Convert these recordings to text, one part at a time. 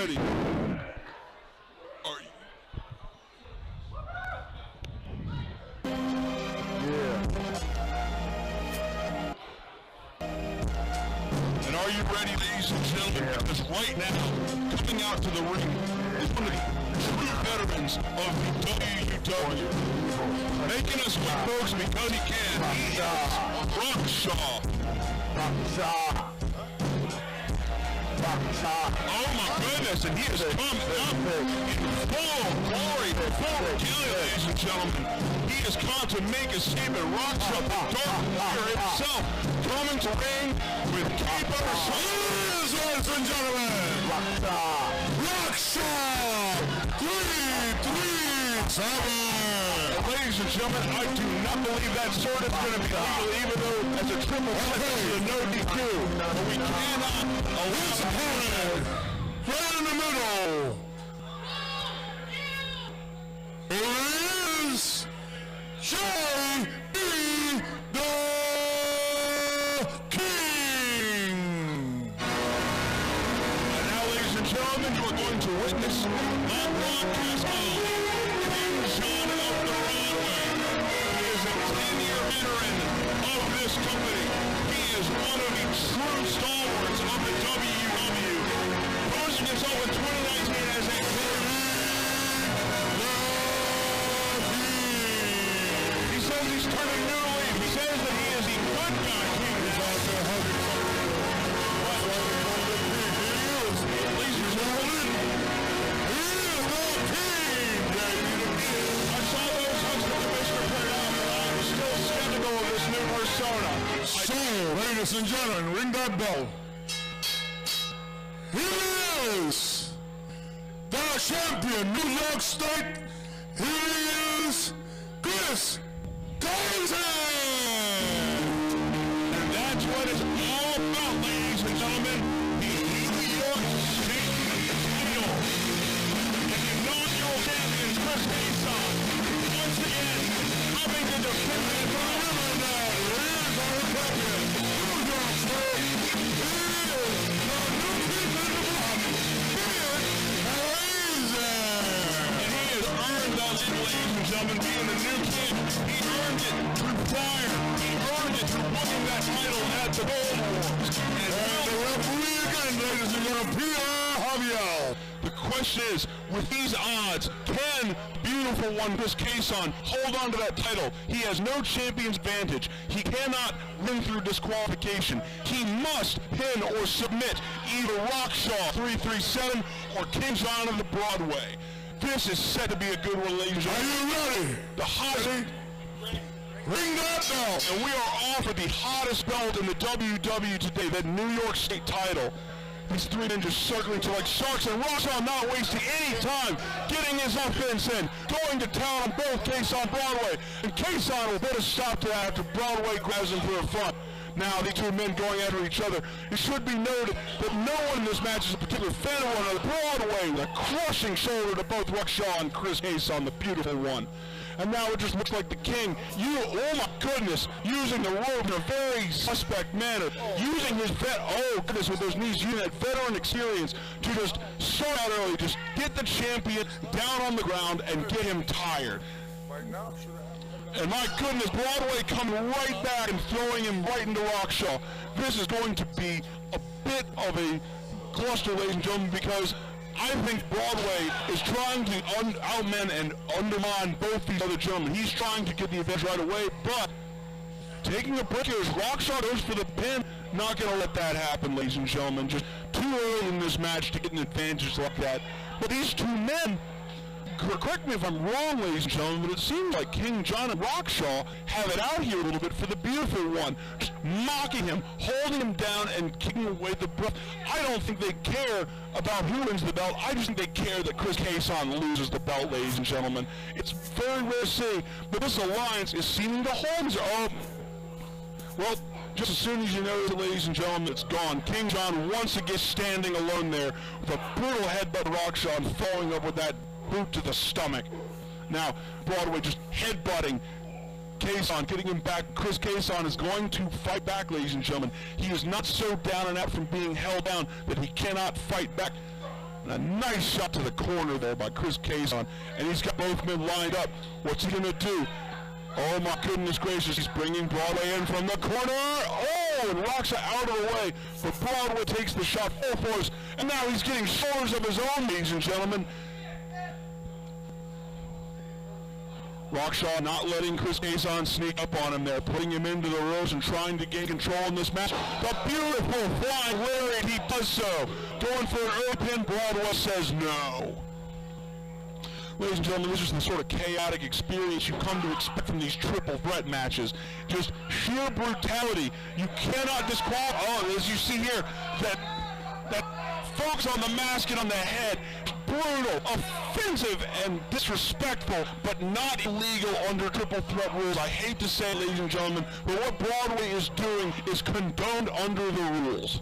ready? Are you? And are you ready, ladies and gentlemen? Because right now, coming out to the ring is one of the true veterans of the WUW. Making us win, folks, because he can. He is Rockshaw. Oh my goodness, and he has come up in full glory, full regalia, ladies and gentlemen. He has come to make a statement. Rockshaw, the Dark Warrior himself, coming to ring with Kaisson. Ladies and gentlemen, Rockshaw, 3-3-7. Ladies and gentlemen, I do not believe that sword is going to be legal, even though as a triple threat is a no DQ. But we cannot allow his opponent right in the middle. It is J.B. the King. And now, ladies and gentlemen, you are going to witness that broadcast of Kaisson of the Broadway. He is a 10-year veteran of this company. He is one of the true stalwarts of the WUW. Posting himself in 2019 as a He says he's turning new leaf. He says that he is the good guy king. He's out there hugging somebody. Ladies and gentlemen, he is the king. I saw those hugs that the commissioner put out, but I'm still skeptical of this new persona. So, ladies and gentlemen, ring that bell. Here is the champion, New York State. Here is Kaisson. And that's what it's all about, ladies and gentlemen. The New York State title. And the inaugural champion, Kaisson. Once again, coming to defend it from the river now. Here's our champion, New York State. He is the new king in the block. And he has earned that, ladies and gentlemen, being the new king. He earned it through fire. He earned it through winning that title at the Gold Wars. And the referee again, ladies and gentlemen, Pierre Javier. The question is, with these odds, can beautiful one Kaisson hold on to that title? He has no champion's advantage. He cannot win through disqualification. He must pin or submit either Rockshaw 337 or Kaisson of the Broadway. This is set to be a good one, ladies and gentlemen. Are you ready? The hottest. Ring that bell. And we are off with the hottest belt in the WUW today, that New York State title. These three ninjas circling to like sharks, and Rockshaw not wasting any time, getting his offense in, going to town on both Kaisson and Broadway. And Kaisson will put a stop to that after Broadway grabs him for a front. Now, these two men going after each other. It should be noted that no one in this match is a particular fan of one another. Broadway with a crushing shoulder to both Rockshaw and Kaisson, the beautiful one. And now it just looks like the king, oh my goodness, using the rope in a very suspect manner. Using his with those knees, using that veteran experience to just start out early, just get the champion down on the ground and get him tired. And my goodness, Broadway coming right back and throwing him right into Rockshaw. This is going to be a bit of a cluster, ladies and gentlemen, because I think Broadway is trying to outman and undermine both these other gentlemen. He's trying to get the advantage right away, but taking a break here as Rockshaw goes for the pin. Not going to let that happen, ladies and gentlemen. Just too early in this match to get an advantage like that. But these two men, correct me if I'm wrong, ladies and gentlemen, but it seems like King John and Rockshaw have it out here a little bit for the beautiful one. Just mocking him, holding him down, and kicking away the breath. I don't think they care about who wins the belt. I just think they care that Kaisson loses the belt, ladies and gentlemen. It's very rare to see, but this alliance is seeming to hold. Well, just as soon as you know, ladies and gentlemen, it's gone. King John once again standing alone there with a brutal headbutt Rockshaw and following up with that boot to the stomach. Now, Broadway just headbutting Kaisson, getting him back. Kaisson is going to fight back, ladies and gentlemen. He is not so down and out from being held down that he cannot fight back. And a nice shot to the corner there by Chris Kaisson, and he's got both men lined up. What's he going to do? Oh my goodness gracious, he's bringing Broadway in from the corner. Oh, and Rockshaw out of the way, but Broadway takes the shot full force, and now he's getting shoulders of his own, ladies and gentlemen. Rockshaw not letting Chris Kaisson sneak up on him there, putting him into the ropes and trying to gain control in this match. The beautiful flying lariat, he does so. Going for an early pin, Broadway says no. Ladies and gentlemen, this is the sort of chaotic experience you come to expect from these triple threat matches. Just sheer brutality. You cannot disqualify. Oh, as you see here, that focus on the mask and on the head, brutal, offensive, and disrespectful, but not illegal under triple threat rules. I hate to say it, ladies and gentlemen, but what Broadway is doing is condoned under the rules.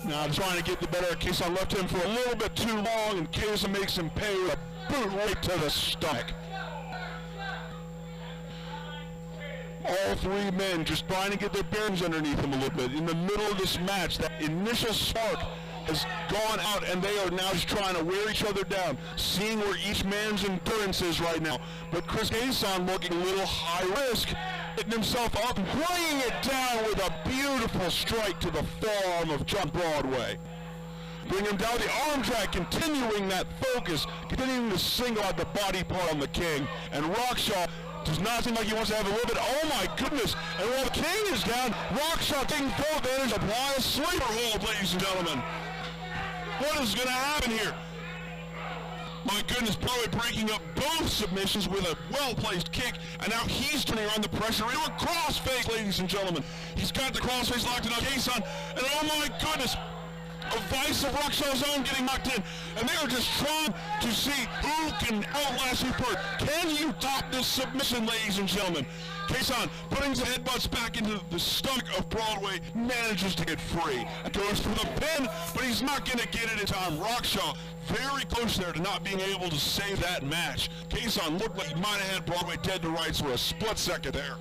Now trying to get the better of Kaisson, left him for a little bit too long, and Kaisson makes him pay with a boot right to the stomach. All three men just trying to get their bearings underneath them a little bit. In the middle of this match, that initial spark has gone out, and they are now just trying to wear each other down, seeing where each man's endurance is right now. But Chris Kaisson looking a little high risk, hitting himself up, bringing it down with a beautiful strike to the forearm of John Broadway. Bring him down the arm drag, continuing that focus, continuing to single out the body part on the King. And Rockshaw does not seem like he wants to have a little bit. Oh my goodness! And while the King is down, Rockshaw taking full advantage, apply a sleeper hold, ladies and gentlemen. What is going to happen here? My goodness, probably breaking up both submissions with a well-placed kick, and now he's turning around the pressure into a crossface, ladies and gentlemen. He's got the crossface locked in on Kaisson, and oh my goodness, a vice of Rockshaw's own getting knocked in, and they are just trying to see who can outlast who first. Can you top this submission, ladies and gentlemen? Kaisson putting his headbutts back into the stomach of Broadway, manages to get free. Goes for the pin, but he's not going to get it in time. Rockshaw very close there to not being able to save that match. Kaisson looked like he might have had Broadway dead to rights for a split second there.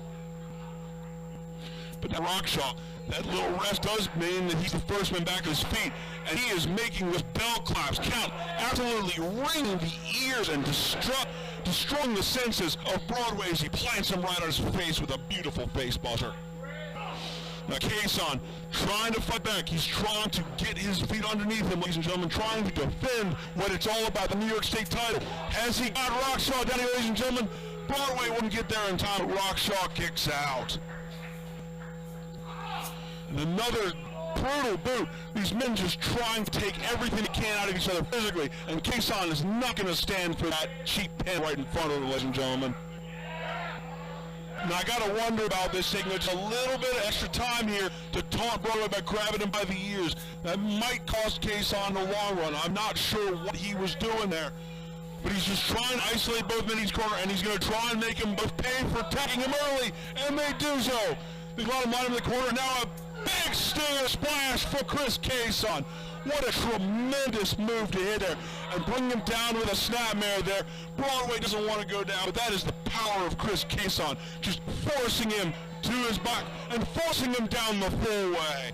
But now Rockshaw, that little rest does mean that he's the first man back to his feet, and he is making this bell claps count, absolutely ringing the ears and destroying the senses of Broadway as he plants him right on his face with a beautiful face buster. Now Kaisson trying to fight back. He's trying to get his feet underneath him, ladies and gentlemen, trying to defend what it's all about, the New York State title. Has he got Rockshaw down here, ladies and gentlemen? Broadway wouldn't get there in time, but Rockshaw kicks out. And another brutal boot. These men just trying to take everything they can out of each other physically, and Kaisson is not going to stand for that cheap pin right in front of them, ladies and gentlemen. Now I got to wonder about this, taking just a little bit of extra time here to taunt Broadway by grabbing him by the ears. That might cost Kaisson in the long run. I'm not sure what he was doing there. But he's just trying to isolate both men in each corner, and he's going to try and make them both pay for attacking him early, and they do so. They got him line in the corner. Now a big stinger splash for Chris Kaisson. What a tremendous move to hit there and bring him down with a snapmare there. Broadway doesn't want to go down, but that is the power of Chris Kaisson, just forcing him to his back and forcing him down the full way.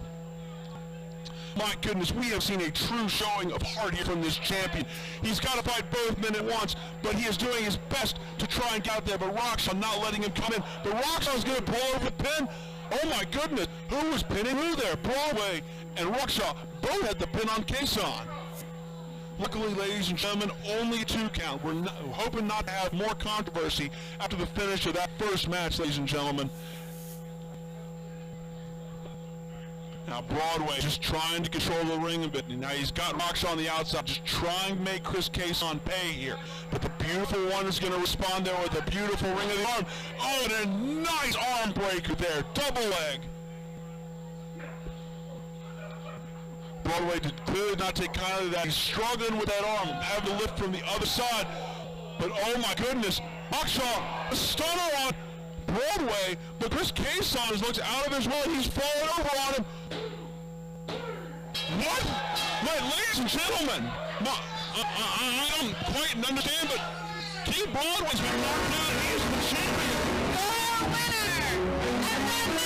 My goodness, we have seen a true showing of heart here from this champion. He's got to fight both men at once, but he is doing his best to try and get out there, but Rockshaw not letting him come in. But Rockshaw's going to blow over the pin. Oh my goodness, who was pinning who there? Broadway and Rockshaw both had the pin on Kaisson. Luckily, ladies and gentlemen, only a 2 count. We're hoping not to have more controversy after the finish of that first match, ladies and gentlemen. Now Broadway just trying to control the ring a bit. Now he's got Rockshaw on the outside, just trying to make Chris Kaisson pay here. But the beautiful one is going to respond there with a beautiful ring of the arm. Oh, and a nice arm breaker there, double leg. Broadway did clearly not take kindly to that. He's struggling with that arm, having to lift from the other side. But oh my goodness, Rockshaw, a stunner on Broadway, but Chris Kaisson looks out of his way. He's falling over on him. What? Wait, ladies and gentlemen, I don't quite understand, but King Broadway's been knocked out. He is the champion. The winner, and the new New York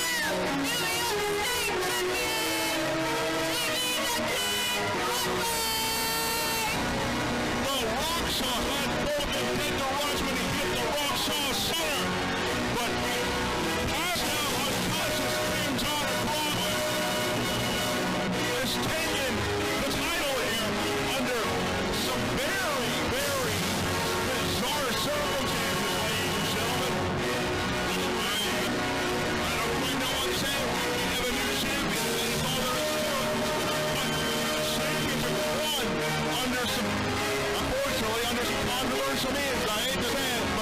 State champion, King Broadway. some, unfortunately, under some controversial means, I hate to say it,